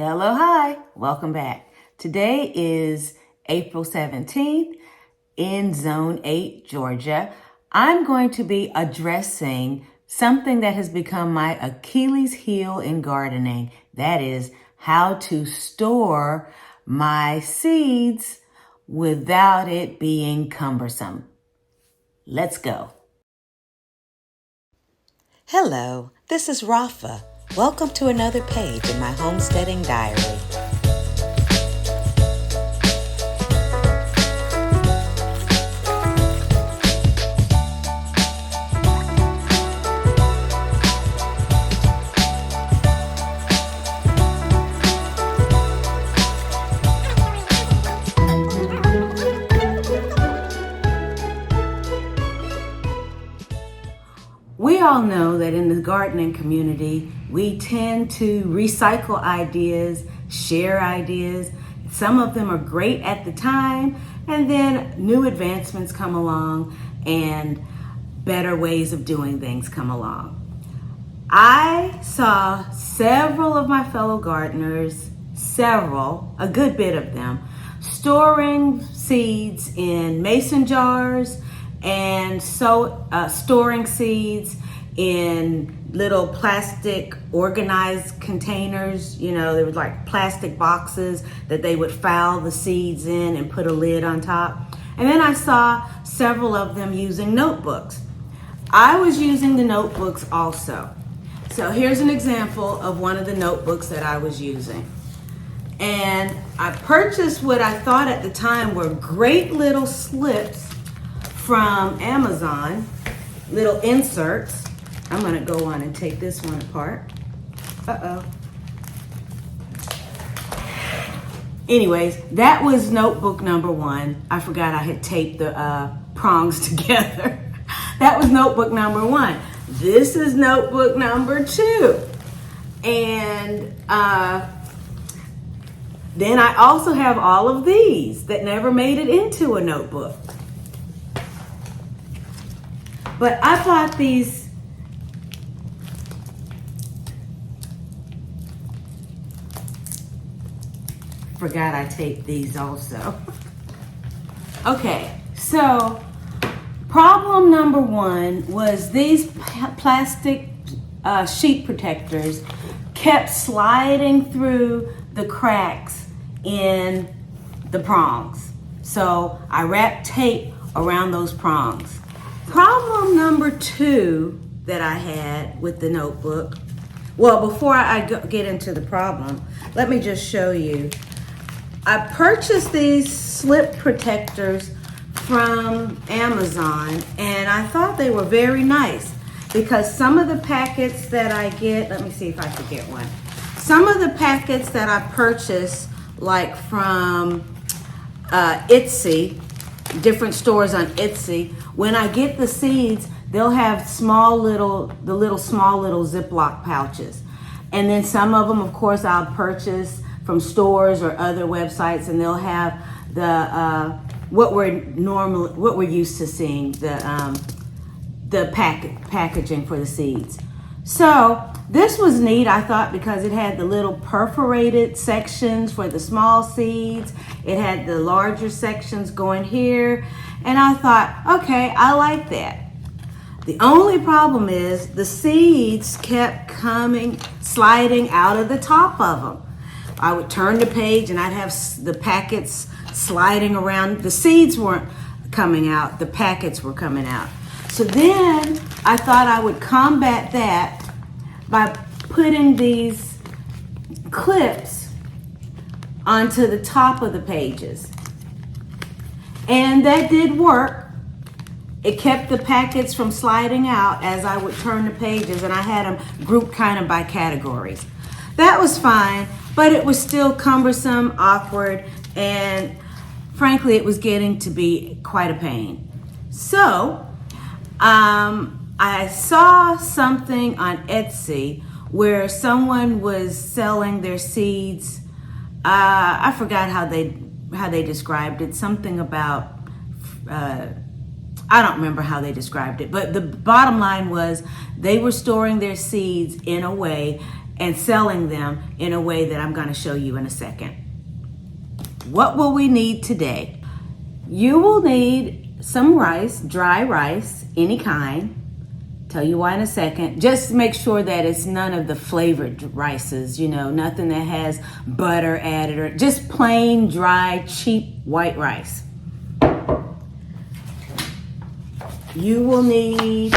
Hello, hi, welcome back. Today is April 17th in Zone 8, Georgia. I'm going to be addressing something that has become my Achilles heel in gardening. That is how to store my seeds without it being cumbersome. Let's go. Hello, this is Rafa. Welcome to another page in my homesteading diary. We all know that in the gardening community, we tend to recycle ideas, share ideas. Some of them are great at the time, and then new advancements come along and better ways of doing things come along. I saw several of my fellow gardeners, a good bit of them, storing seeds in mason jars and storing seeds in little plastic organized containers. You know, there was like plastic boxes that they would file the seeds in and put a lid on top. And then I saw several of them using notebooks. I was using the notebooks also. So here's an example of one of the notebooks that I was using. And I purchased what I thought at the time were great little slips from Amazon, little inserts. I'm gonna go on and take this one apart. Anyways, that was notebook number one. I forgot I had taped the prongs together. That was notebook number one. This is notebook number two. And then I also have all of these that never made it into a notebook. But I bought these forgot I taped these also. Okay, so problem number one was these plastic sheet protectors kept sliding through the cracks in the prongs. So I wrapped tape around those prongs. Problem number two that I had with the notebook, well, before I get into the problem, let me just show you. I purchased these slip protectors from Amazon, and I thought they were very nice because some of the packets that I get, let me see if I could get one. Some of the packets that I purchase, like from Etsy, different stores on Etsy, when I get the seeds, they'll have small little Ziploc pouches. And then some of them, of course, I'll purchase from stores or other websites, and they'll have the what we're used to seeing, the packaging for the seeds. So this was neat, I thought, because it had the little perforated sections for the small seeds. It had the larger sections going here. And I thought, okay, I like that. The only problem is the seeds kept sliding out of the top of them. I would turn the page and I'd have the packets sliding around. The seeds weren't coming out, the packets were coming out. So then I thought I would combat that by putting these clips onto the top of the pages. And that did work. It kept the packets from sliding out as I would turn the pages, and I had them grouped kind of by categories. That was fine, but it was still cumbersome, awkward, and frankly, it was getting to be quite a pain. So, I saw something on Etsy where someone was selling their seeds. I forgot how they described it. Something about I don't remember how they described it, but the bottom line was they were storing their seeds in a way and selling them in a way that I'm going to show you in a second. What will we need today? You will need some rice, dry rice, any kind. Tell you why in a second. Just make sure that it's none of the flavored rices, nothing that has butter added, or just plain, dry, cheap white rice. You will need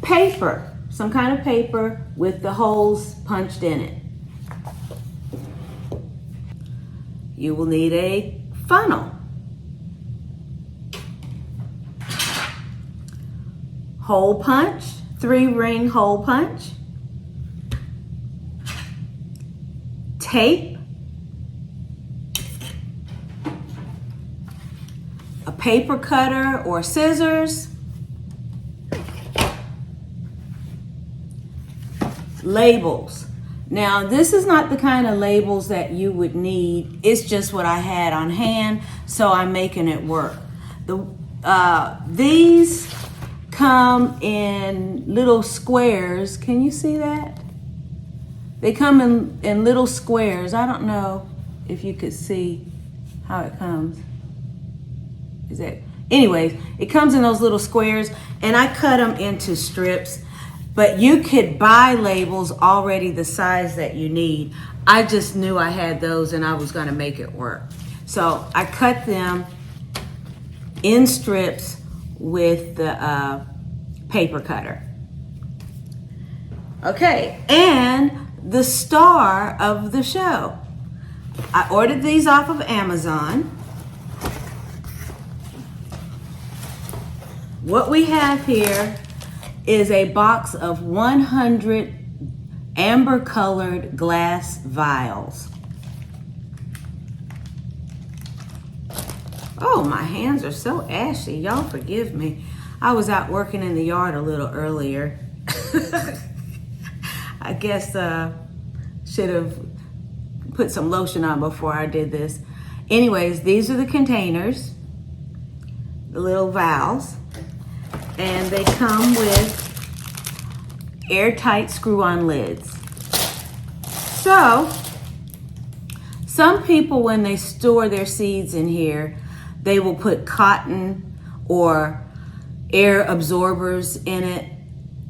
paper, some kind of paper with the holes punched in it. You will need a funnel. Hole punch, 3-ring hole punch. Tape. A paper cutter or scissors. Labels. Now, this is not the kind of labels that you would need. It's just what I had on hand, so I'm making it work. These come in little squares. Can you see that? They come in little squares. I don't know if you could see how it comes. Anyways, it comes in those little squares, and I cut them into strips. But you could buy labels already the size that you need. I just knew I had those and I was going to make it work. So I cut them in strips with the paper cutter. Okay, and the star of the show. I ordered these off of Amazon. What we have here is a box of 100 amber colored glass vials. Oh, my hands are so ashy. Y'all forgive me. I was out working in the yard a little earlier. I guess should have put some lotion on before I did this. Anyways, these are the containers, the little vials. And they come with airtight screw-on lids. So, some people, when they store their seeds in here, they will put cotton or air absorbers in it,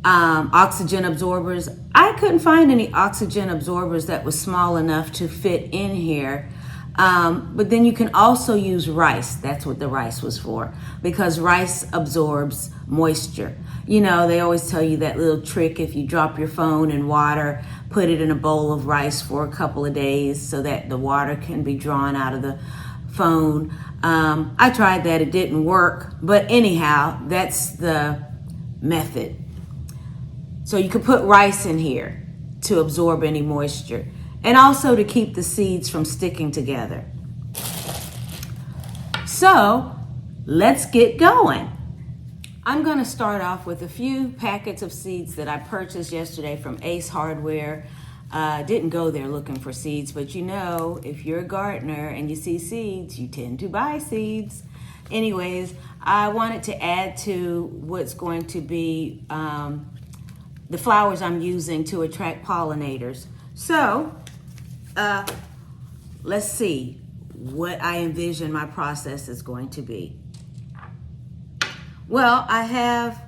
oxygen absorbers. I couldn't find any oxygen absorbers that was small enough to fit in here. But then you can also use rice. That's what the rice was for, because rice absorbs moisture. They always tell you that little trick: if you drop your phone in water, put it in a bowl of rice for a couple of days so that the water can be drawn out of the phone. I tried that, it didn't work, but anyhow, that's the method. So you could put rice in here to absorb any moisture, and also to keep the seeds from sticking together. So let's get going. I'm going to start off with a few packets of seeds that I purchased yesterday from Ace Hardware. Didn't go there looking for seeds, but if you're a gardener and you see seeds, you tend to buy seeds. Anyways, I wanted to add to what's going to be the flowers I'm using to attract pollinators. So let's see what I envision my process is going to be. Well, I have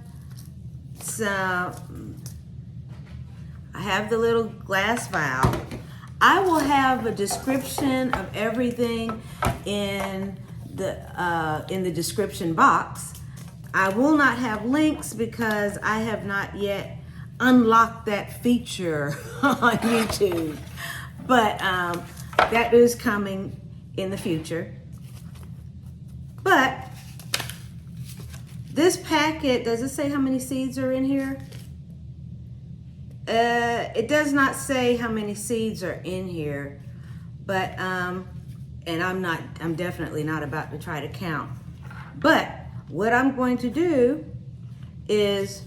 the little glass vial. I will have a description of everything in the description box. I will not have links because I have not yet unlocked that feature on YouTube. But that is coming in the future. But this packet, does it say how many seeds are in here? It does not say how many seeds are in here, but and I'm definitely not about to try to count. But what I'm going to do is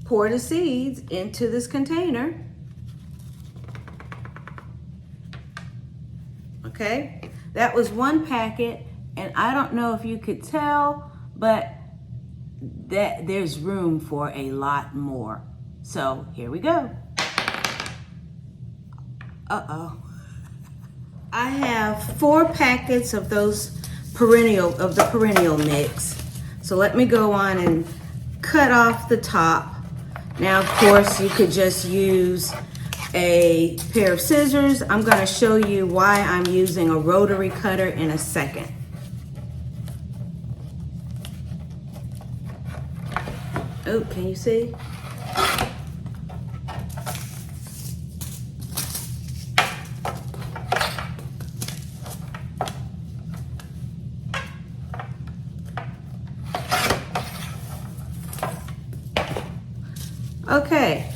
pour the seeds into this container. Okay, that was one packet, and I don't know if you could tell, but that there's room for a lot more. So here we go. I have 4 packets of the perennial mix. So let me go on and cut off the top. Now, of course, you could just use a pair of scissors. I'm going to show you why I'm using a rotary cutter in a second. Oh, can you see? Okay,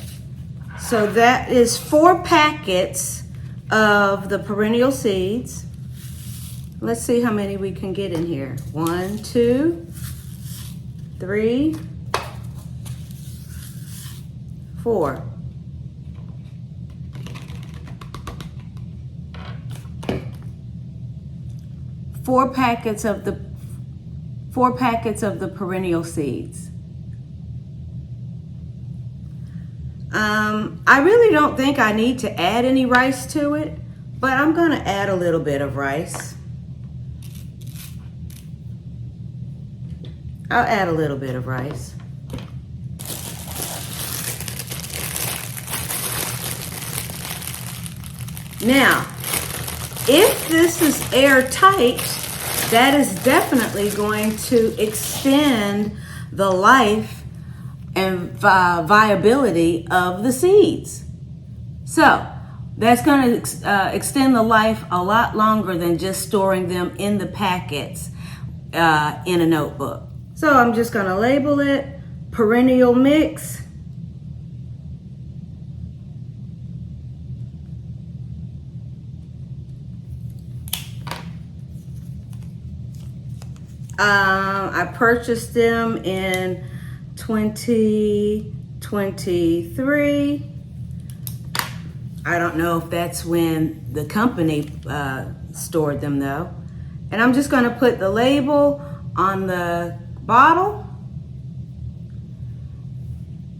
so that is 4 packets of the perennial seeds. Let's see how many we can get in here. 1, 2, 3, 4. Four packets of the perennial seeds. I really don't think I need to add any rice to it, but I'm going to add a little bit of rice. I'll add a little bit of rice. Now, if this is airtight, that is definitely going to extend the life and viability of the seeds. So that's going to extend the life a lot longer than just storing them in the packets in a notebook. So I'm just going to label it perennial mix. I purchased them in 2023. I don't know if that's when the company stored them though. And I'm just going to put the label on the bottle,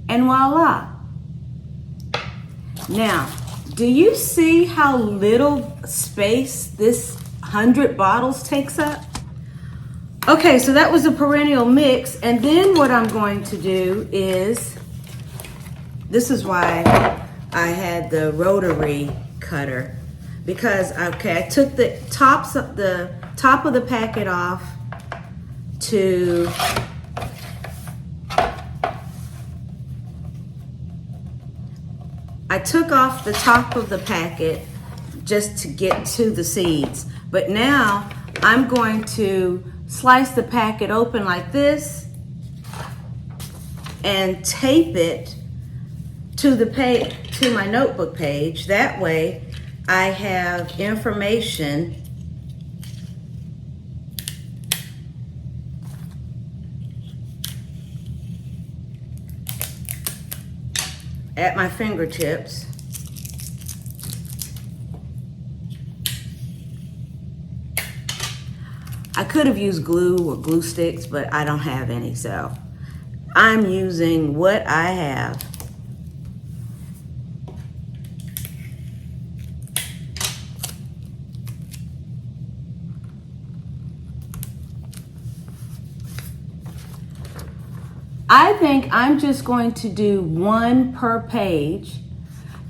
and voila. Now, do you see how little space this 100 bottles takes up? Okay, so that was a perennial mix, and then what I'm going to do is, this is why I had the rotary cutter, because I took the top of the packet off to I took off the top of the packet just to get to the seeds, but now I'm going to slice the packet open like this and tape it to the page, to my notebook page. That way I have information at my fingertips. I could have used glue or glue sticks, but I don't have any, so I'm using what I have. I think I'm just going to do 1 per page,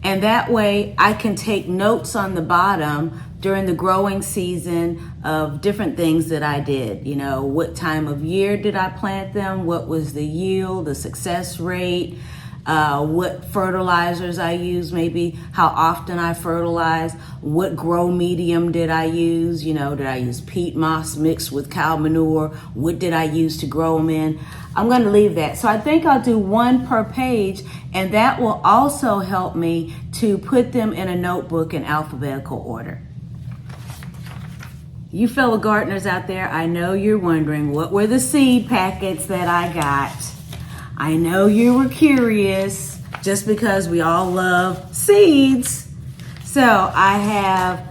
and that way I can take notes on the bottom during the growing season of different things that I did. You know, what time of year did I plant them? What was the yield, the success rate? What fertilizers I used, maybe how often I fertilized, what grow medium did I use, you know, did I use peat moss mixed with cow manure, what did I use to grow them in? I'm going to leave that. So I think I'll do 1 per page, and that will also help me to put them in a notebook in alphabetical order. You fellow gardeners out there, I know you're wondering what were the seed packets that I got. I know you were curious, just because we all love seeds. So I have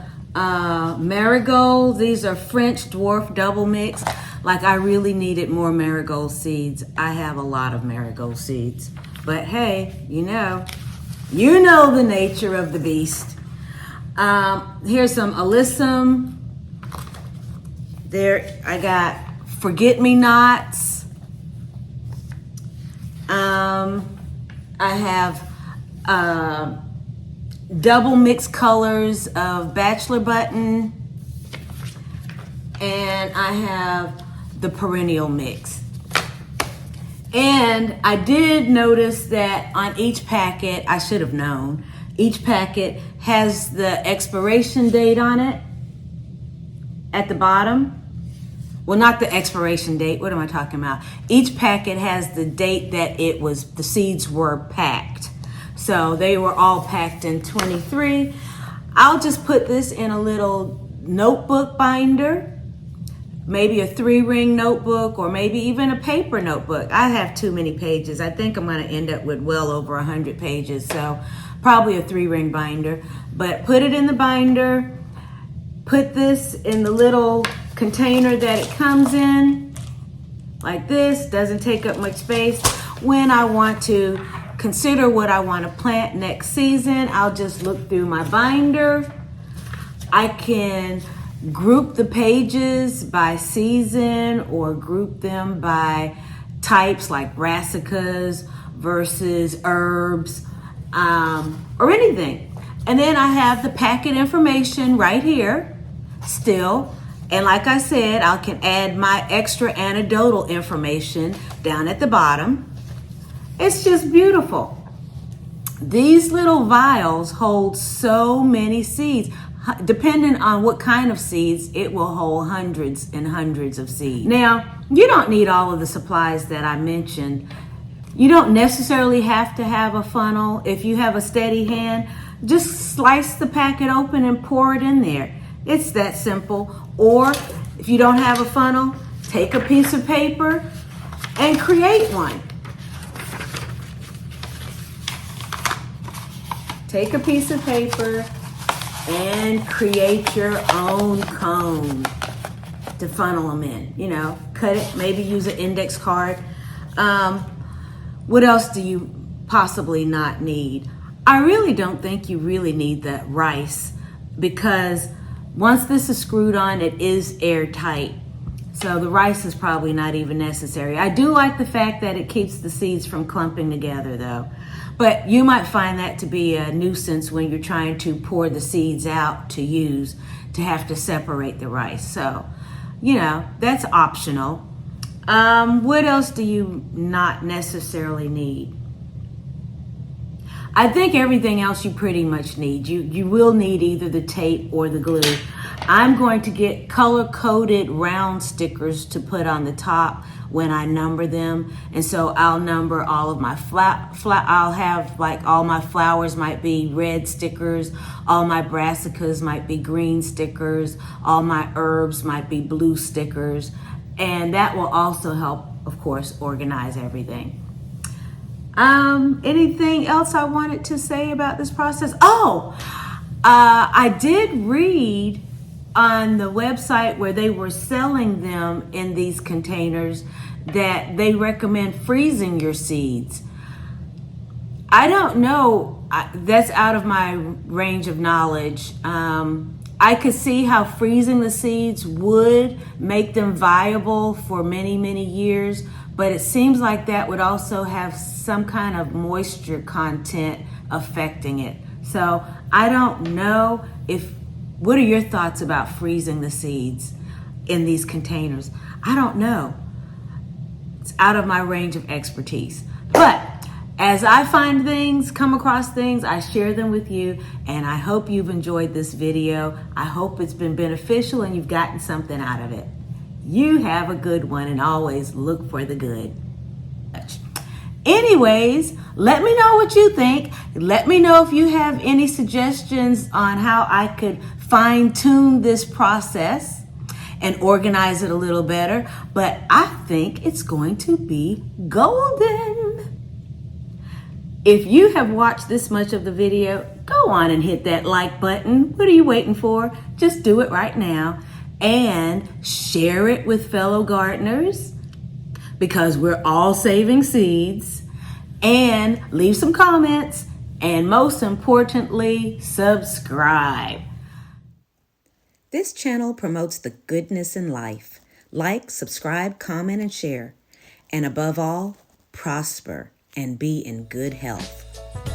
marigolds. These are French dwarf double mix. Like, I really needed more marigold seeds. I have a lot of marigold seeds. But hey, you know the nature of the beast. Here's some alyssum. There, I got forget-me-nots. I have double mixed colors of bachelor button, and I have the perennial mix. And I did notice that on each packet, I should have known, each packet has the expiration date on it at the bottom. Well, not the expiration date. What am I talking about? Each packet has the date that the seeds were packed. So they were all packed in 23. I'll just put this in a little notebook binder, maybe a 3-ring notebook, or maybe even a paper notebook. I have too many pages. I think I'm going to end up with well over 100 pages. So probably a 3-ring binder. But put it in the binder. Put this in the little container that it comes in, like this. Doesn't take up much space. When I want to consider what I want to plant next season, I'll just look through my binder. I can group the pages by season or group them by types like brassicas versus herbs, or anything. And then I have the packet information right here still. And like I said, I can add my extra anecdotal information down at the bottom. It's just beautiful. These little vials hold so many seeds. Depending on what kind of seeds, it will hold hundreds and hundreds of seeds. Now, you don't need all of the supplies that I mentioned. You don't necessarily have to have a funnel. If you have a steady hand, just slice the packet open and pour it in there. It's that simple. Or if you don't have a funnel, take a piece of paper and create one. Take a piece of paper and create your own cone to funnel them in. You know, cut it, maybe use an index card. What else do you possibly not need? I really don't think you really need the rice, because once this is screwed on, it is airtight. So the rice is probably not even necessary. I do like the fact that it keeps the seeds from clumping together though. But you might find that to be a nuisance when you're trying to pour the seeds out to use, to have to separate the rice. So, you know, that's optional. What else do you not necessarily need? I think everything else you pretty much need. You will need either the tape or the glue. I'm going to get color-coded round stickers to put on the top when I number them. And so I'll number all of my I'll have like all my flowers might be red stickers, all my brassicas might be green stickers, all my herbs might be blue stickers. And that will also help, of course, organize everything. Anything else I wanted to say about this process? I did read on the website where they were selling them in these containers that they recommend freezing your seeds. I don't know. That's out of my range of knowledge. I could see how freezing the seeds would make them viable for many, many years, but it seems like that would also have some kind of moisture content affecting it. So I don't know what are your thoughts about freezing the seeds in these containers? I don't know. It's out of my range of expertise. But as I find things, come across things, I share them with you, and I hope you've enjoyed this video. I hope it's been beneficial and you've gotten something out of it. You have a good one, and always look for the good. Anyways, let me know what you think. Let me know if you have any suggestions on how I could fine-tune this process and organize it a little better. But I think it's going to be golden. If you have watched this much of the video, go on and hit that like button. What are you waiting for? Just do it right now and share it with fellow gardeners, because we're all saving seeds. And leave some comments And most importantly, subscribe. This channel promotes the goodness in life. Like, subscribe, comment, and share. And above all, prosper and be in good health.